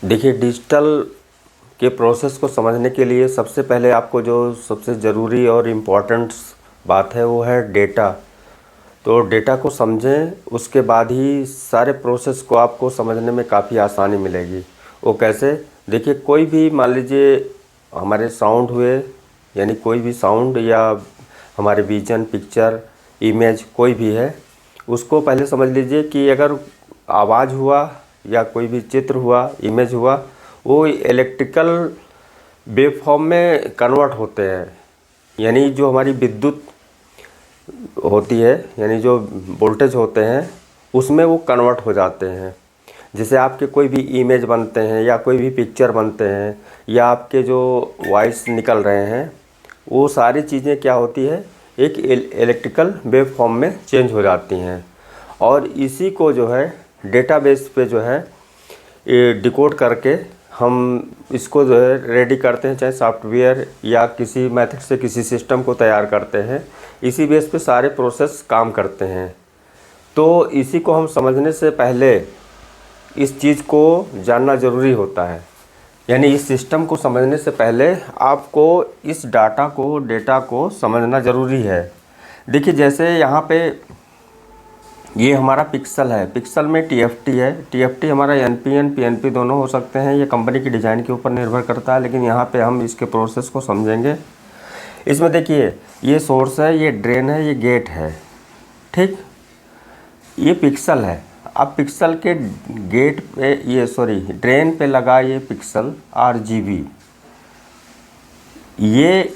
देखिए, डिजिटल के प्रोसेस को समझने के लिए सबसे पहले आपको जो सबसे ज़रूरी और इम्पोर्टेंट बात है वो है डेटा। तो डेटा को समझें, उसके बाद ही सारे प्रोसेस को आपको समझने में काफ़ी आसानी मिलेगी। वो कैसे? देखिए, कोई भी मान लीजिए हमारे साउंड हुए, यानी कोई भी साउंड या हमारे विजन, पिक्चर, इमेज कोई भी है, उसको पहले समझ लीजिए कि अगर आवाज़ हुआ या कोई भी चित्र हुआ, इमेज हुआ, वो इलेक्ट्रिकल वेव फॉर्म में कन्वर्ट होते हैं। यानी जो हमारी विद्युत होती है, यानी जो वोल्टेज होते हैं, उसमें वो कन्वर्ट हो जाते हैं। जैसे आपके कोई भी इमेज बनते हैं या कोई भी पिक्चर बनते हैं या आपके जो वॉइस निकल रहे हैं, वो सारी चीज़ें क्या होती है, एक इलेक्ट्रिकल वेव फॉर्म में चेंज हो जाती हैं। और इसी को जो है डेटाबेस पे जो है ये डिकोड करके हम इसको जो है रेडी करते हैं, चाहे सॉफ्टवेयर या किसी मेथड से किसी सिस्टम को तैयार करते हैं। इसी बेस पे सारे प्रोसेस काम करते हैं। तो इसी को हम समझने से पहले इस चीज़ को जानना ज़रूरी होता है। यानी इस सिस्टम को समझने से पहले आपको इस डेटा को समझना ज़रूरी है। देखिए, जैसे यहाँ पे ये हमारा पिक्सल है, पिक्सल में टीएफटी है। टीएफटी हमारा एनपीएन, पीएनपी दोनों हो सकते हैं, ये कंपनी की डिज़ाइन के ऊपर निर्भर करता है। लेकिन यहाँ पे हम इसके प्रोसेस को समझेंगे। इसमें देखिए, ये सोर्स है, ये ड्रेन है, ये गेट है, ठीक। ये पिक्सल है। अब पिक्सल के गेट पे ड्रेन पे लगा ये पिक्सल आरजीबी। ये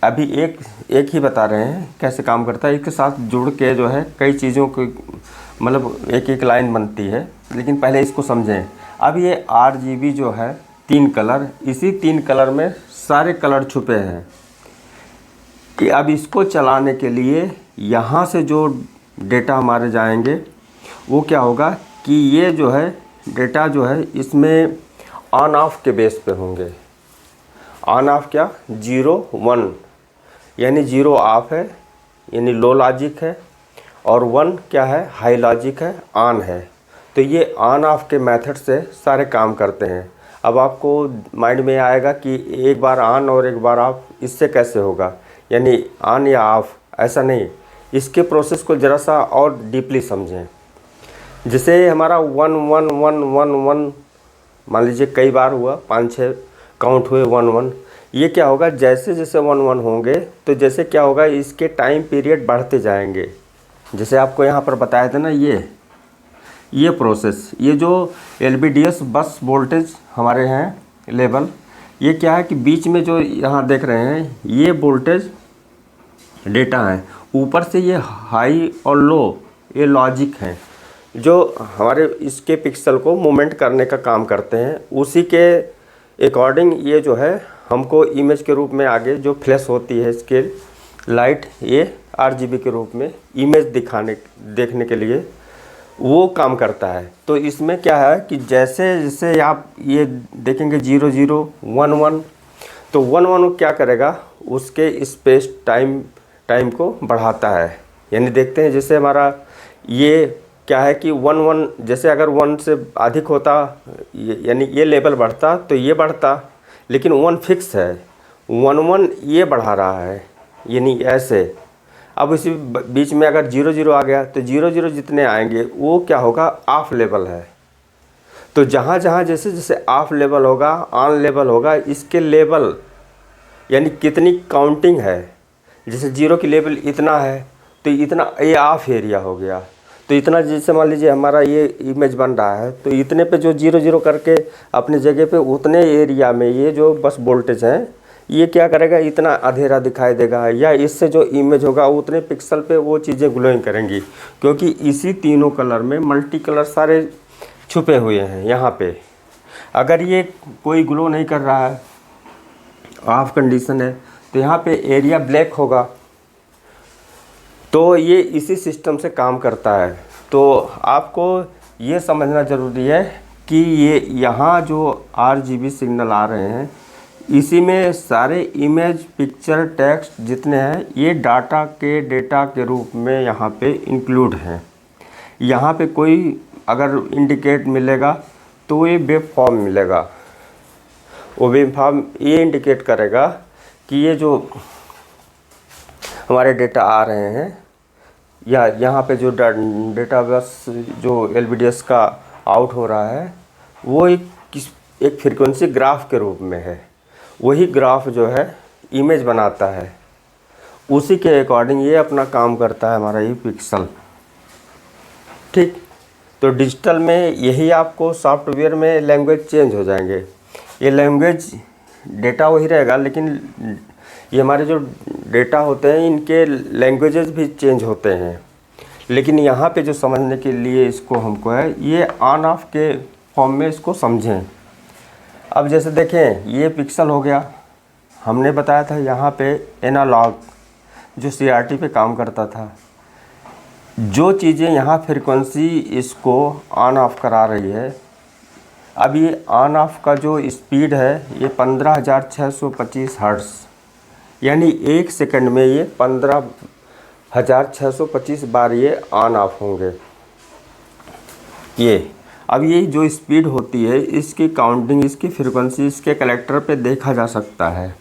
अभी एक ही बता रहे हैं कैसे काम करता है। इसके साथ जुड़ के जो है कई चीज़ों की मतलब एक एक लाइन बनती है, लेकिन पहले इसको समझें। अब ये आरजीबी जो है 3 कलर, इसी 3 कलर में सारे कलर छुपे हैं कि अब इसको चलाने के लिए यहाँ से जो डेटा हमारे जाएंगे वो क्या होगा कि ये जो है डेटा जो है इसमें ऑन ऑफ के बेस पे होंगे। ऑन ऑफ क्या? 0 1, यानी 0 ऑफ है, यानी लो लॉजिक है, और 1 क्या है? हाई लॉजिक है, ऑन है। तो ये ऑन ऑफ के मेथड से सारे काम करते हैं। अब आपको माइंड में आएगा कि एक बार ऑन और एक बार ऑफ, इससे कैसे होगा? यानी ऑन या ऑफ, ऐसा नहीं। इसके प्रोसेस को ज़रा सा और डीपली समझें। जैसे हमारा 1 1 1 1 1 मान लीजिए कई बार हुआ, 5-6 काउंट हुए 1 1। ये क्या होगा? जैसे जैसे 1 1 होंगे तो जैसे क्या होगा, इसके टाइम पीरियड बढ़ते जाएंगे। जैसे आपको यहाँ पर बताया था ना, ये प्रोसेस, ये जो एलबीडीएस बस वोल्टेज हमारे हैं लेवल, ये क्या है कि बीच में जो यहाँ देख रहे हैं ये वोल्टेज डेटा है। ऊपर से ये हाई और लो, ये लॉजिक हैं जो हमारे इसके पिक्सल को मूवमेंट करने का काम करते हैं। उसी के अकॉर्डिंग ये जो है हमको इमेज के रूप में आगे जो फ्लैश होती है इसके लाइट, ये आरजीबी के रूप में इमेज देखने के लिए वो काम करता है। तो इसमें क्या है कि जैसे जैसे आप ये देखेंगे 0 0 1 1, तो 1 1 क्या करेगा? उसके स्पेस टाइम को बढ़ाता है। यानी देखते हैं, जैसे हमारा ये क्या है कि 1 1, जैसे अगर 1 से अधिक होता यानी ये लेवल बढ़ता तो ये बढ़ता, लेकिन 1 फिक्स है, 1 1 ये बढ़ा रहा है, यानी ऐसे। अब इसी बीच में अगर 0 0 आ गया तो 0 0 जितने आएंगे वो क्या होगा? ऑफ लेवल है। तो जहाँ जहाँ जैसे जैसे ऑफ लेवल होगा, ऑन लेवल होगा, इसके लेवल यानी कितनी काउंटिंग है। जैसे 0 की लेवल इतना है तो इतना ये ऑफ एरिया हो गया। तो इतना, जैसे मान लीजिए हमारा ये इमेज बन रहा है तो इतने पे जो 0 0 करके अपनी जगह पे, उतने एरिया में ये जो बस वोल्टेज हैं ये क्या करेगा? इतना अंधेरा दिखाई देगा, या इससे जो इमेज होगा उतने पिक्सल पे वो चीज़ें ग्लोइंग करेंगी, क्योंकि इसी तीनों कलर में मल्टी कलर सारे छुपे हुए हैं यहाँ पे। अगर ये कोई ग्लो नहीं कर रहा है, ऑफ कंडीशन है, तो यहाँ पे एरिया ब्लैक होगा। तो ये इसी सिस्टम से काम करता है। तो आपको ये समझना ज़रूरी है कि ये यहाँ जो आरजीबी सिग्नल आ रहे हैं, इसी में सारे इमेज, पिक्चर, टेक्स्ट जितने हैं ये डेटा के रूप में यहाँ पे इंक्लूड हैं। यहाँ पे कोई अगर इंडिकेट मिलेगा तो ये वेव फॉर्म मिलेगा। वो वेव फॉर्म ये इंडिकेट करेगा कि ये जो हमारे डेटा आ रहे हैं या यहाँ पे जो डेटा बस जो LVDS का आउट हो रहा है वो एक फ्रीक्वेंसी ग्राफ के रूप में है। वही ग्राफ जो है इमेज बनाता है, उसी के अकॉर्डिंग ये अपना काम करता है हमारा ये पिक्सल। ठीक, तो डिजिटल में यही आपको सॉफ्टवेयर में लैंग्वेज चेंज हो जाएंगे। ये लैंग्वेज डेटा वही रहेगा, लेकिन ये हमारे जो डेटा होते हैं इनके लैंग्वेजेस भी चेंज होते हैं। लेकिन यहाँ पे जो समझने के लिए इसको हमको है ये ऑन ऑफ के फॉर्म में इसको समझें। अब जैसे देखें ये पिक्सल हो गया, हमने बताया था यहाँ पे एनालॉग जो CRT पे काम करता था, जो चीज़ें यहाँ फ्रीक्वेंसी इसको ऑन ऑफ करा रही है। अब ये ऑन ऑफ का जो स्पीड है ये 15,625 हर्ट्ज़, यानी 1 सेकंड में ये 15,625 बार ये ऑन ऑफ होंगे। ये अब ये जो स्पीड होती है इसकी काउंटिंग, इसकी फ्रीक्वेंसी इसके कलेक्टर पे देखा जा सकता है।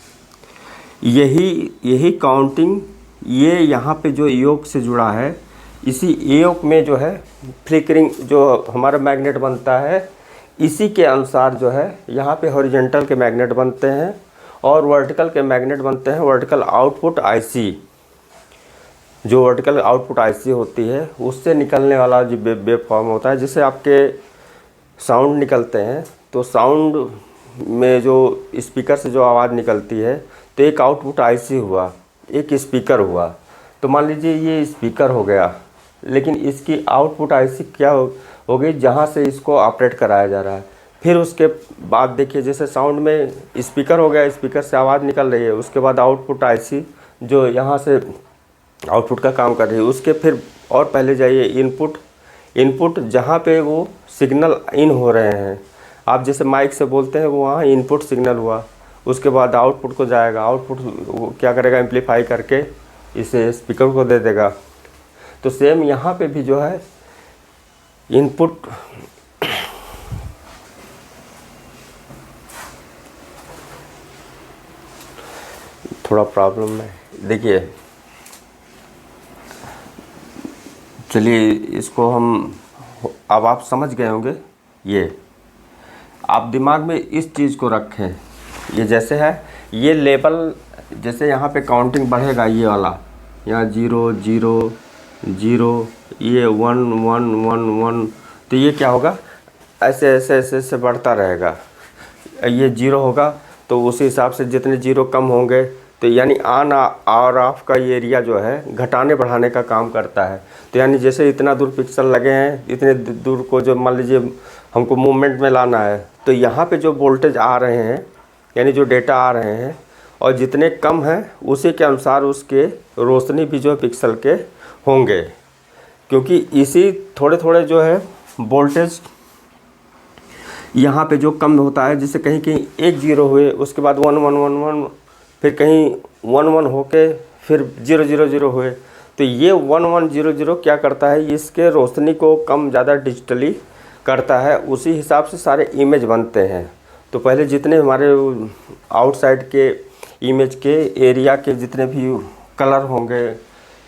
यही काउंटिंग ये यहाँ पे जो ईओक से जुड़ा है, इसी ईओक में जो है फ्लिकरिंग जो हमारा मैग्नेट बनता है, इसी के अनुसार जो है यहाँ पे हॉरिजॉन्टल के मैग्नेट बनते हैं और वर्टिकल के मैग्नेट बनते हैं। वर्टिकल आउटपुट IC, जो वर्टिकल आउटपुट IC होती है उससे निकलने वाला जो वेव फॉर्म होता है, जिससे आपके साउंड निकलते हैं। तो साउंड में जो स्पीकर से जो आवाज़ निकलती है, तो एक आउटपुट IC हुआ, एक स्पीकर हुआ। तो मान लीजिए ये स्पीकर हो गया, लेकिन इसकी आउटपुट IC क्या हो गई, जहाँ से इसको ऑपरेट कराया जा रहा है। फिर उसके बाद देखिए जैसे साउंड में स्पीकर हो गया, स्पीकर से आवाज़ निकल रही है, उसके बाद आउटपुट IC जो यहाँ से आउटपुट का काम कर रही है, उसके फिर और पहले जाइए इनपुट जहाँ पे वो सिग्नल इन हो रहे हैं, आप जैसे माइक से बोलते हैं वो वहाँ इनपुट सिग्नल हुआ। उसके बाद आउटपुट को जाएगा, आउटपुट वो क्या करेगा, एम्पलीफाई करके इसे स्पीकर को दे देगा। तो सेम यहाँ पे भी जो है इनपुट थोड़ा प्रॉब्लम है, देखिए चलिए इसको हम, अब आप समझ गए होंगे। ये आप दिमाग में इस चीज़ को रखें, ये जैसे है ये लेवल, जैसे यहाँ पे काउंटिंग बढ़ेगा, ये वाला यहाँ 0 0 0, ये 1 1 1 1, तो ये क्या होगा, ऐसे ऐसे ऐसे ऐसे बढ़ता रहेगा। ये 0 होगा तो उसी हिसाब से जितने 0 कम होंगे, तो यानी ऑन और ऑफ का ये एरिया जो है घटाने बढ़ाने का काम करता है। तो यानी जैसे इतना दूर पिक्सल लगे हैं, इतने दूर को जो मान लीजिए हमको मूवमेंट में लाना है, तो यहाँ पे जो वोल्टेज आ रहे हैं यानी जो डेटा आ रहे हैं, और जितने कम हैं उसी के अनुसार उसके रोशनी भी जो है पिक्सल के होंगे, क्योंकि इसी थोड़े थोड़े जो है वोल्टेज यहाँ पे जो कम होता है, जिससे कहीं कहीं 1 0 हुए, उसके बाद 1 1 1 1, फिर कहीं 1 1 होके फिर 0 0 0 हुए। तो ये 1 1 0 0 क्या करता है, इसके रोशनी को कम ज़्यादा डिजिटली करता है, उसी हिसाब से सारे इमेज बनते हैं। तो पहले जितने हमारे आउटसाइड के इमेज के एरिया के जितने भी कलर होंगे,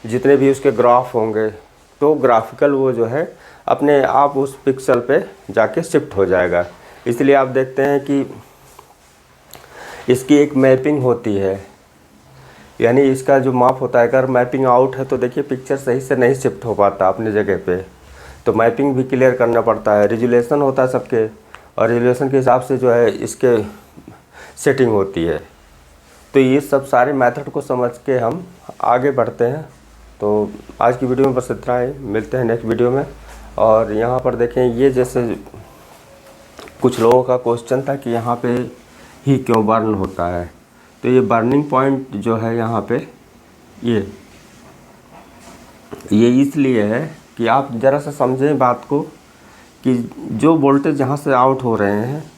जितने भी उसके ग्राफ होंगे, तो ग्राफिकल वो जो है अपने आप उस पिक्सल पे जाके शिफ्ट हो जाएगा। इसलिए आप देखते हैं कि इसकी एक मैपिंग होती है, यानी इसका जो माप होता है, अगर मैपिंग आउट है तो देखिए पिक्चर सही से नहीं शिफ्ट हो पाता अपने जगह पे, तो मैपिंग भी क्लियर करना पड़ता है। रिजोल्यूशन होता है सबके, और रिजोल्यूशन के हिसाब से जो है इसके सेटिंग होती है। तो ये सब सारे मेथड को समझ के हम आगे बढ़ते हैं। तो आज की वीडियो में बस इतना ही, मिलते हैं नेक्स्ट वीडियो में। और यहाँ पर देखें, ये जैसे कुछ लोगों का क्वेश्चन था कि यहाँ पे ही क्यों बर्न होता है, तो ये बर्निंग पॉइंट जो है यहाँ पे ये इसलिए है कि आप ज़रा सा समझें बात को, कि जो वोल्टेज यहाँ से आउट हो रहे हैं,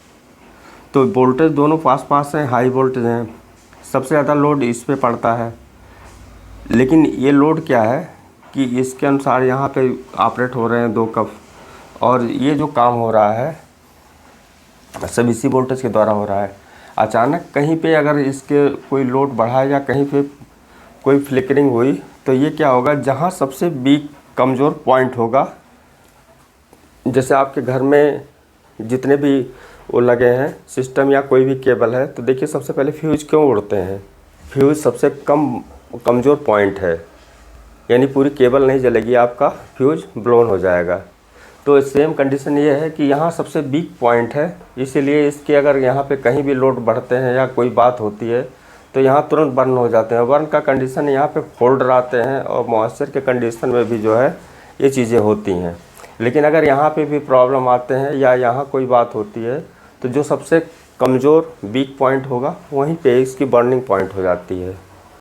तो वोल्टेज दोनों पास पास हैं, हाई वोल्टेज हैं, सबसे ज़्यादा लोड इस पे पड़ता है। लेकिन ये लोड क्या है कि इसके अनुसार यहाँ पे ऑपरेट हो रहे हैं 2 कप, और ये जो काम हो रहा है सब इसी वोल्टेज के द्वारा हो रहा है। अचानक कहीं पे अगर इसके कोई लोड बढ़ा या कहीं पे कोई फ्लिकरिंग हुई तो ये क्या होगा, जहाँ सबसे वीक कमज़ोर पॉइंट होगा, जैसे आपके घर में जितने भी वो लगे हैं सिस्टम या कोई भी केबल है, तो देखिए सबसे पहले फ्यूज क्यों उड़ते हैं। फ्यूज सबसे कमज़ोर पॉइंट है, यानी पूरी केबल नहीं जलेगी, आपका फ्यूज ब्लोन हो जाएगा। तो सेम कंडीशन ये है कि यहाँ सबसे वीक पॉइंट है, इसीलिए इसके अगर यहाँ पे कहीं भी लोड बढ़ते हैं या कोई बात होती है तो यहाँ तुरंत बर्न हो जाते हैं। बर्न का कंडीशन यहाँ पे फोल्डर आते हैं और मॉइस्चर के कंडीशन में भी जो है ये चीज़ें होती हैं। लेकिन अगर यहाँ पे भी प्रॉब्लम आते हैं या यहाँ कोई बात होती है तो जो सबसे कमज़ोर वीक पॉइंट होगा वहीं पे इसकी बर्निंग पॉइंट हो जाती है।